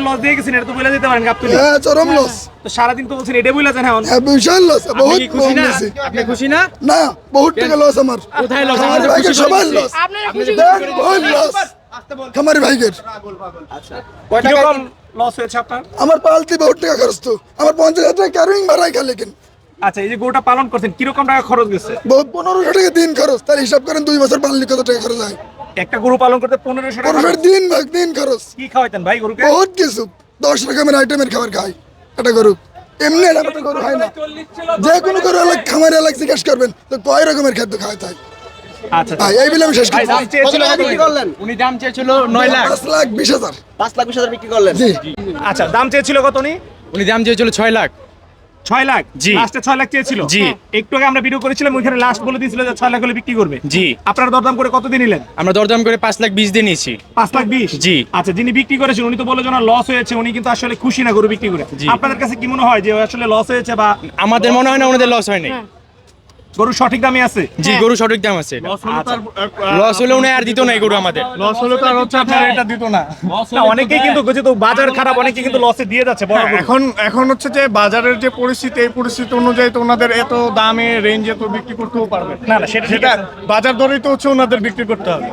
যে লস দিয়ে গেছেন এটা তো বলে দিতে পারেন গাবতলী। হ্যাঁ চরম লস। তো সারাদিন তো বলছেন এটা বলে যান এখন। হ্যাঁ বিশাল লস, বহুত আপনি কি খুশি না? বেশি। আপনি খুশি না? না বহুত টাকা লস আমার। কোথায় লস? আমার আমাদের ভাইকে খুশি সবার করে লস। আপনারা খুশি বহুত লস খামারি ভাইকের। কিরকম লস হয়েছে আপনার? আমার পালতি বহুত টাকা খরচ তো, আমার 50,000 টাকা ক্যারিং ভাড়াই খালি কেন। আচ্ছা এই যে গরুটা পালন করছেন কিরকম টাকা খরচ গেছে? বহুত 1500 টাকা দিন খরচ, তার হিসাব করেন 2 বছর পাললে কত টাকা খরচ হয়। একটা গরু পালন করতে 1500 টাকা। 1500 দিন খরচ। কি খাওয়াইতেন ভাই গরুকে? বহুত কিছু 10 রকমের আইটেমের খাবার খাই এটা গরু। এমনি এটা তো গরু হয় না, যে কোনো গরু এলাকা খামারে এলাকা জিজ্ঞেস করবেন তো কয় রকমের খাদ্য খাওয়া তাই। আচ্ছা ভাই এই বলে আমি শেষ ভাই করছি। দাম চেয়েছিল কত বিক্রি করলেন? উনি দাম চেয়েছিল 9 লাখ। 5,20,000। 5,20,000 বিক্রি করলেন? জি আচ্ছা দাম চেয়েছিল কত উনি? উনি দাম চেয়েছিল 6 লাখ। 6 লাখ। জি। লাস্টে 6 লাখ চেয়েছিল। জি। একটু আগে আমরা ভিডিও করেছিলাম ওইখানে লাস্ট বলে দিয়েছিল যে 6 লাখ হলে বিক্রি করবে। জি। আপনারা দরদাম করে কত দিয়ে নিলেন? আমরা দরদাম করে 5,20,000 দিয়ে নিয়েছি। 5,20,000। জি। আচ্ছা যিনি বিক্রি করেছেন উনি তো বলে যে লস হয়েছে, উনি কিন্তু আসলে খুশি না গরু বিক্রি করে। জি। আপনাদের কাছে কি মনে হয় যে আসলে লস হয়েছে বা আমাদের মনে হয় না ওনাদের লস হয় নাই। গরু সঠিক দামে আছে? জি গরু সঠিক দাম আছে। লস হলে উনি আর দিত না এই গরু আমাদের। লস হলে তো আর হচ্ছে আপনার এটা দিত না। না, অনেকেই কিন্তু যেহেতু বাজার খারাপ অনেকে কিন্তু লসে দিয়ে যাচ্ছে বড় গরু। এখন হচ্ছে যে বাজারের যে পরিস্থিতি, এই পরিস্থিতি অনুযায়ী তো ওনাদের এত দামে রেঞ্জে তো বিক্রি করতেও পারবে না না সেটা ঠিক সেটা আছে। বাজার দরেই তো হচ্ছে ওনাদের বিক্রি করতে হবে।